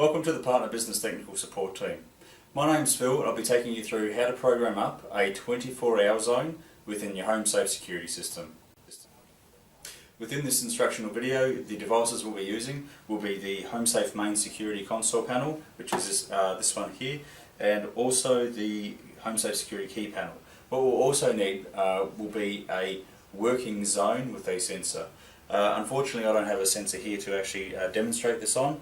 Welcome to the Partner Business Technical Support Team. My name's Phil and I'll be taking you through how to program up a 24-hour zone within your HomeSafe security system. Within this instructional video, the devices we'll be using will be the HomeSafe main security console panel, which is this one here, and also the HomeSafe security key panel. What we'll also need will be a working zone with a sensor. Unfortunately, I don't have a sensor here to actually demonstrate this on.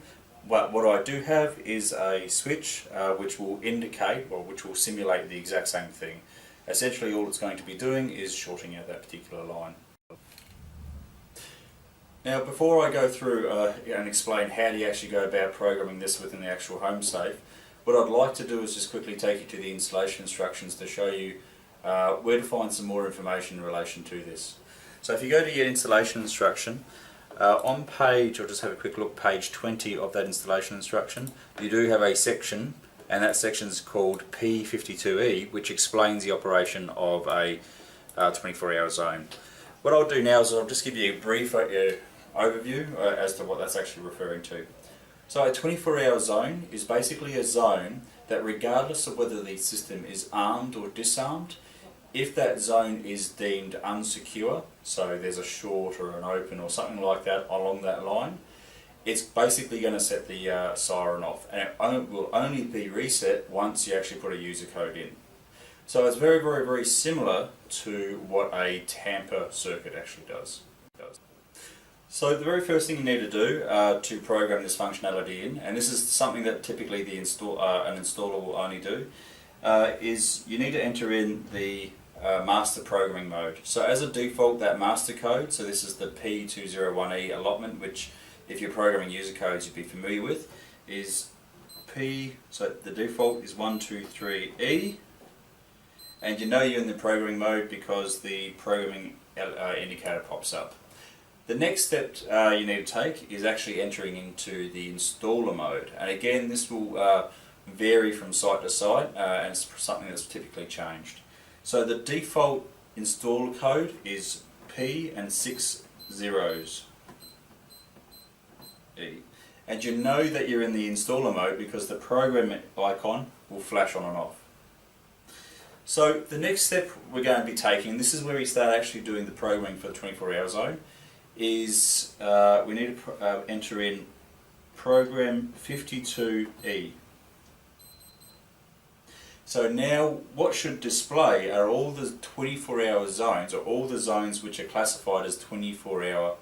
But what I do have is a switch which will indicate, or which will simulate the exact same thing. Essentially all it's going to be doing is shorting out that particular line. Now before I go through and explain how do you actually go about programming this within the actual HomeSafe, what I'd like to do is just quickly take you to the installation instructions to show you where to find some more information in relation to this. So if you go to your installation instruction, on page, I'll just have a quick look, page 20 of that installation instruction, you do have a section, and that section is called P52E, which explains the operation of a 24-hour zone. What I'll do now is I'll just give you a brief overview as to what that's actually referring to. So a 24-hour zone is basically a zone that, regardless of whether the system is armed or disarmed, if that zone is deemed unsecure, so there's a short or an open or something like that along that line, it's basically going to set the siren off, and it will only be reset once you actually put a user code in. So it's very similar to what a tamper circuit actually does. So the very first thing you need to do to program this functionality in, and this is something that typically the an installer will only do, is you need to enter in the master programming mode. So as a default, that master code, so this is the P201E allotment, which if you're programming user codes you'd be familiar with, is P, so the default is 123E, and you know you're in the programming mode because the programming indicator pops up. The next step you need to take is actually entering into the installer mode, and again this will vary from site to site, and it's something that's typically changed. So the default installer code is P and 6 zeros E, and you know that you're in the installer mode because the program icon will flash on and off. So the next step we're going to be taking, this is where we start actually doing the programming for the 24-hour zone, is we need to enter in program 52E. So now what should display are all the 24-hour zones, or all the zones which are classified as 24-hour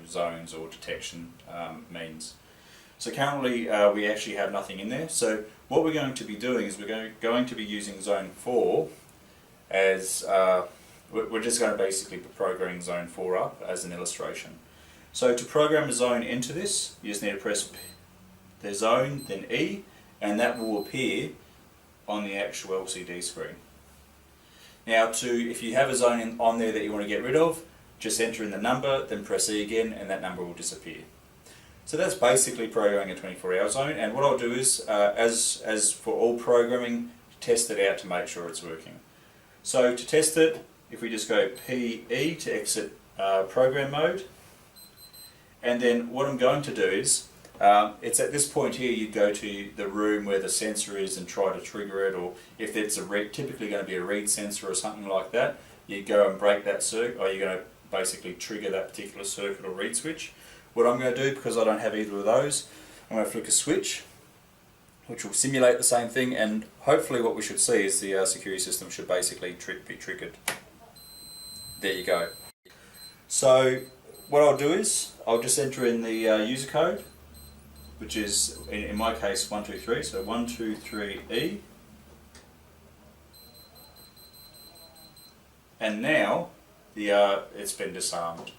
zones or detection means. So currently we actually have nothing in there. So what we're going to be doing is we're going to be using zone 4 as, we're just going to basically be programming zone 4 up as an illustration. So to program a zone into this, you just need to press the zone, then E, and that will appear on the actual LCD screen. Now if you have a zone on there that you want to get rid of, just enter in the number, then press E again, and that number will disappear. So that's basically programming a 24-hour zone, and what I'll do is, as for all programming, test it out to make sure it's working. So to test it, if we just go PE to exit program mode, and then what I'm going to do is, it's at this point here you go to the room where the sensor is and try to trigger it, or if it's typically going to be a read sensor or something like that, you go and break that circuit, or you're going to basically trigger that particular circuit or read switch. What I'm going to do, because I don't have either of those, I'm going to flick a switch which will simulate the same thing, and hopefully what we should see is the security system should basically be triggered. There you go. So what I'll do is I'll just enter in the user code, which is, in my case, 123, so 123E. And now it's been disarmed.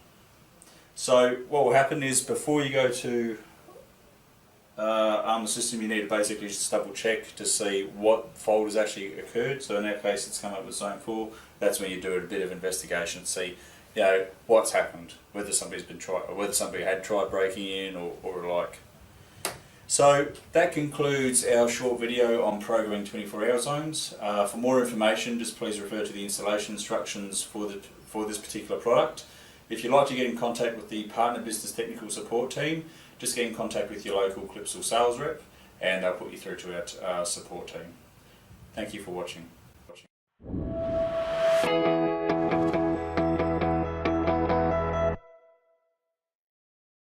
So what will happen is, before you go to arm the system, you need to basically just double check to see what fault has actually occurred. So in that case it's come up with zone 4. That's when you do a bit of investigation to see what's happened, whether somebody's been or whether somebody had tried breaking in or like. So that concludes our short video on programming 24-hour zones. For more information, just please refer to the installation instructions for this particular product. If you'd like to get in contact with the Partner Business Technical Support team, just get in contact with your local Clipsal sales rep and they'll put you through to our support team. Thank you for watching.